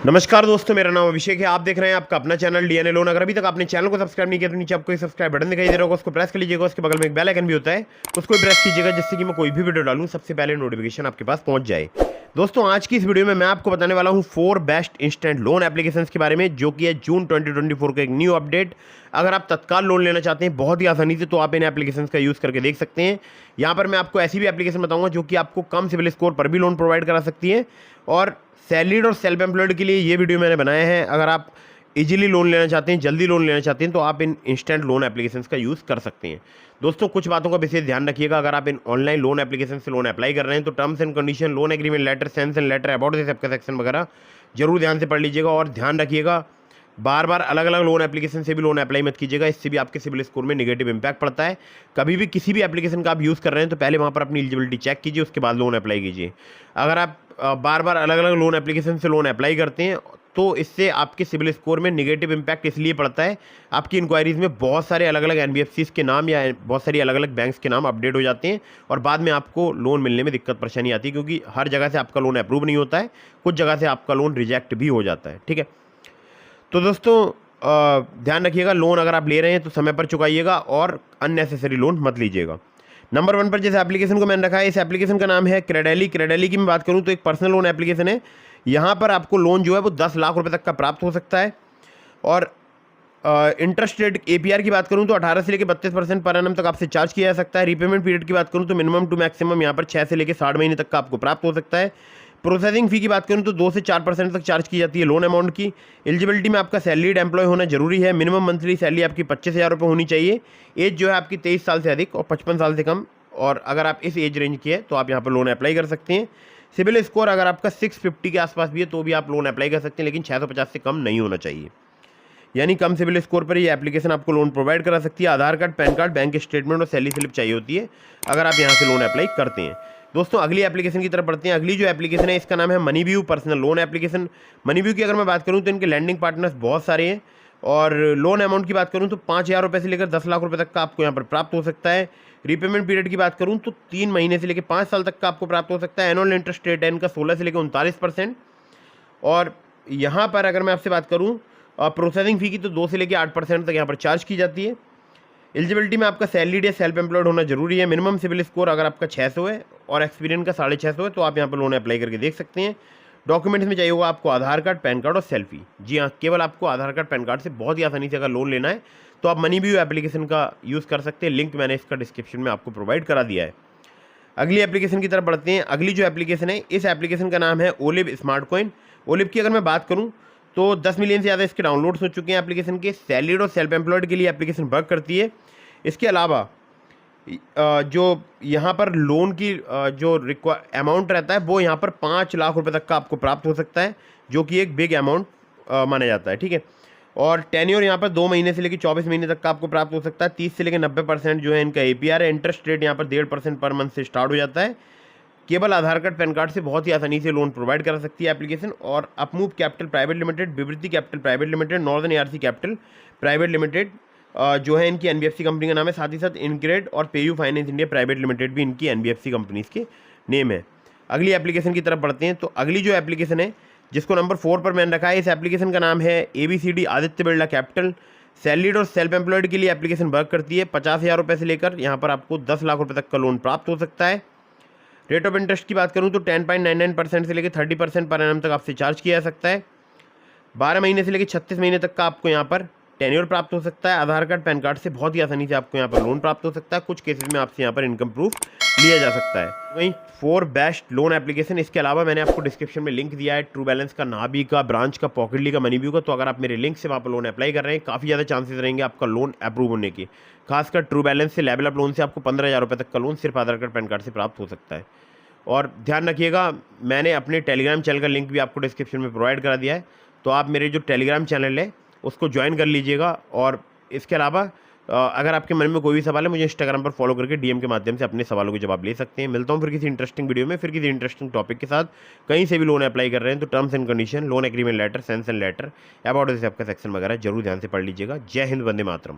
नमस्कार दोस्तों, मेरा नाम अभिषेक है। आप देख रहे हैं आपका अपना चैनल डीएनए लोन। अगर अभी तक आपने चैनल को सब्सक्राइब नहीं किया तो नीचे आपको एक सब्सक्राइब बटन दिखाई दे रहा होगा, उसको प्रेस कर लीजिएगा। उसके बगल में एक बेल आइकन भी होता है, उसको भी प्रेस कीजिएगा, जिससे कि मैं कोई भी वीडियो डालूं सबसे पहले नोटिफिकेशन आपके पास पहुंच जाए। दोस्तों, आज की इस वीडियो में मैं आपको बताने वाला हूं 4 बेस्ट इंस्टेंट लोन एप्लीकेशंस के बारे में, जो कि है जून 2024 का एक न्यू अपडेट। अगर आप तत्काल लोन लेना चाहते हैं बहुत ही आसानी से, तो आप इन एप्लीकेशंस का यूज़ करके देख सकते हैं। यहाँ पर मैं आपको ऐसी भी एप्लीकेशन बताऊंगा जो कि आपको कम सिविल स्कोर पर भी लोन प्रोवाइड करा सकती है। और सैलरीड और सेल्फ एम्प्लॉयड के लिए ये वीडियो मैंने बनाया है। अगर आप इजीली लोन लेना चाहते हैं, जल्दी लोन लेना चाहते हैं, तो आप इन इंस्टेंट लोन एप्लीकेशंस का यूज़ कर सकते हैं। दोस्तों, कुछ बातों का विशेष ध्यान रखिएगा। अगर आप इन ऑनलाइन लोन एप्लीकेशन से लोन अप्लाई कर रहे हैं तो terms and condition, loan agreement letter, sanction letter, about this सबका सेक्शन वगैरह जरूर ध्यान से पढ़ लीजिएगा। और ध्यान रखिएगा, बार बार अलग अलग लोन एप्लीकेशन से भी लोन अप्लाई मत कीजिएगा। इससे भी आपके सिविल स्कोर में नेगेटिव इंपैक्ट पड़ता है। कभी भी किसी भी एप्लीकेशन का आप यूज़ कर रहे हैं तो पहले वहाँ पर अपनी एलिजिबिलिटी चेक कीजिए, उसके बाद लोन अप्लाई कीजिए। अगर आप बार बार अलग अलग लोन एप्लीकेशन से लोन अप्लाई करते हैं तो इससे आपके सिविल स्कोर में नेगेटिव इंपैक्ट इसलिए पड़ता है, आपकी इंक्वायरीज़ में बहुत सारे अलग अलग एनबीएफसीज के नाम या बहुत सारी अलग अलग बैंक्स के नाम अपडेट हो जाते हैं और बाद में आपको लोन मिलने में दिक्कत परेशानी आती है, क्योंकि हर जगह से आपका लोन अप्रूव नहीं होता है, कुछ जगह से आपका लोन रिजेक्ट भी हो जाता है। ठीक है, तो दोस्तों ध्यान रखिएगा, लोन अगर आप ले रहे हैं तो समय पर चुकाइएगा और अननेसेसरी लोन मत लीजिएगा। नंबर 1 पर जिस एप्लीकेशन को मैंने रखा है, इस एप्लीकेशन का नाम है क्रेडेली। क्रेडेली की मैं बात करूं तो एक पर्सनल लोन एप्लीकेशन है। यहाँ पर आपको लोन जो है वो 10 लाख रुपए तक का प्राप्त हो सकता है। और इंटरेस्ट रेट एपीआर की बात करूं तो 18 से लेकर 32% पर एनम तक आपसे चार्ज किया जा सकता है। रीपेमेंट पीरियड की बात करूं तो मिनिमम टू मैक्सिमम यहाँ पर 6 से लेकर 60 महीने तक का आपको प्राप्त हो सकता है। प्रोसेसिंग फी की बात करूं तो 2 से 4% तक चार्ज की जाती है लोन अमाउंट की। एलिजिबिलिटी में आपका सैलरीड एम्प्लॉय होना जरूरी है। मिनिमम मंथली सैलरी आपकी 25,000 रुपये होनी चाहिए। एज जो है आपकी 23 साल से अधिक और 55 साल से कम। और अगर आप इस एज रेंज की है तो आप यहाँ पर लोन अप्लाई कर सकते हैं। सिविल स्कोर अगर आपका 650 के आसपास भी है तो भी आप लोन अप्लाई कर सकते हैं, लेकिन 650 से कम नहीं होना चाहिए। यानी कम सिविल स्कोर पर ये एप्लीकेशन आपको लोन प्रोवाइड करा सकती है। Aadhaar card, PAN card, bank statement और सैलरी स्लिप चाहिए होती है अगर आप यहाँ से लोन अप्लाई करते हैं। दोस्तों, अगली एप्लीकेशन की तरफ बढ़ते हैं। अगली जो एप्लीकेशन है इसका नाम है MoneyView personal loan application. MoneyView की अगर मैं बात करूँ तो इनके लैंडिंग पार्टनर्स बहुत सारे हैं। और लोन अमाउंट की बात करूँ तो 5,000 रुपये से लेकर 10 लाख रुपये तक का आपको यहाँ पर प्राप्त हो सकता है। रीपेमेंट पीरियड की बात करूँ तो 3 महीने से लेकर 5 साल तक का आपको प्राप्त हो सकता है। एनुअल इंटरेस्ट रेट है इनका 16 से लेकर 39%। और यहाँ पर अगर मैं आपसे बात करूँ प्रोसेसिंग फी की तो 2 से लेकर 8% तक यहाँ पर चार्ज की जाती है। एलिजिबिलिटी में आपका सैलरीड या सेल्फ एम्प्लॉयड होना जरूरी है। मिनिमम सिविल स्कोर अगर आपका 600 है और एक्सपीरियंस का 650 है तो आप यहाँ पर लोन अप्लाई करके देख सकते हैं। डॉक्यूमेंट्स में चाहिए होगा आपको आधार कार्ड, पैन कार्ड और सेल्फी। जी हाँ, केवल आपको आधार कार्ड, पैन कार्ड से बहुत ही आसानी से अगर लोन लेना है तो आप मनीव्यू एप्लीकेशन का यूज़ कर सकते हैं। लिंक मैंने इसका डिस्क्रिप्शन में आपको प्रोवाइड करा दिया है। अगली एप्लीकेशन की तरफ बढ़ते हैं। अगली जो एप्लीकेशन है, इस एप्लीकेशन का नाम है ओलिव स्मार्ट कॉइन। ओलिव की अगर मैं बात करूँ तो 10 मिलियन से ज़्यादा इसके डाउनलोड्स हो चुके हैं एप्लीकेशन के। सैलरीड और सेल्फ एम्प्लॉयड के लिए एप्लीकेशन वर्क करती है। इसके अलावा जो यहाँ पर लोन की जो अमाउंट रहता है वो यहाँ पर 5 लाख रुपए तक का आपको प्राप्त हो सकता है, जो कि एक बिग अमाउंट माना जाता है। ठीक है, और टेन्योर यहाँ पर 2 महीने से लेकर 24 महीने तक का आपको प्राप्त हो सकता है। 30 से लेकर 90% जो है इनका एपीआर है। इंटरेस्ट रेट यहाँ पर 1.5% पर मंथ से स्टार्ट हो जाता है। केवल आधार कार्ड, पैन कार्ड से बहुत ही आसानी से लोन प्रोवाइड करा सकती है एप्लीकेशन। और Upmove capital private limited, Vivriti capital private limited, northern ARC capital private limited जो है इनकी एनबीएफसी कंपनी का नाम है। साथ ही साथ इनक्रेड और PayU finance India private limited भी इनकी एनबीएफसी कंपनीज के नेम है। अगली एप्लीकेशन की तरफ बढ़ते हैं। तो अगली जो एप्लीकेशन है जिसको नंबर 4 पर मैंने रखा है, इस एप्लीकेशन का नाम है A B C D Aditya Birla capital. Salaried और सेल्फ एम्प्लॉयड के लिए एप्लीकेशन वर्क करती है। 50,000 रुपये से लेकर यहाँ पर आपको 10 लाख रुपये तक का लोन प्राप्त हो सकता है। रेट ऑफ इंटरेस्ट की बात करूँ तो 10.99% से लेकर 30% पर एनम तक आपसे चार्ज किया जा सकता है। 12 महीने से लेकर 36 महीने तक का आपको यहाँ पर टेन्योर प्राप्त हो सकता है। आधार कार्ड, पैन कार्ड से बहुत ही आसानी से आपको यहाँ पर लोन प्राप्त हो सकता है। कुछ केसेस में आपसे यहाँ पर इनकम प्रूफ लिया जा सकता है। वहीं 4 बेस्ट लोन एप्लीकेशन, इसके अलावा मैंने आपको डिस्क्रिप्शन में लिंक दिया है ट्रू बैलेंस का, नाबी का, ब्रांच का, पॉकेटली का, मनीव्यू का। तो अगर आप मेरे लिंक से वहाँ पर लोन अप्लाई कर रहे हैं, काफ़ी ज़्यादा चांसेस रहेंगे आपका लोन अप्रूव होने की। खासकर ट्रू बैलेंस से, लेवल अप लोन से आपको 15,000 रुपये तक का लोन सिर्फ आधार कार्ड, पैन कार्ड से प्राप्त हो सकता है। और ध्यान रखिएगा, मैंने अपने टेलीग्राम चैनल का लिंक भी आपको डिस्क्रिप्शन में प्रोवाइड करा दिया है, तो आप मेरे जो टेलीग्राम चैनल है उसको ज्वाइन कर लीजिएगा। और इसके अलावा अगर आपके मन में कोई भी सवाल है, मुझे इंस्टाग्राम पर फॉलो करके डीएम के माध्यम से अपने सवालों के जवाब ले सकते हैं। मिलता हूँ फिर किसी इंटरेस्टिंग वीडियो में, फिर किसी इंटरेस्टिंग टॉपिक के साथ। कहीं से भी लोन अप्लाई कर रहे हैं तो terms and condition, loan agreement letter, sanction letter, about this आपका सेक्शन वगैरह जरूर ध्यान से पढ़ लीजिएगा। जय हिंद, वंदे मातरम।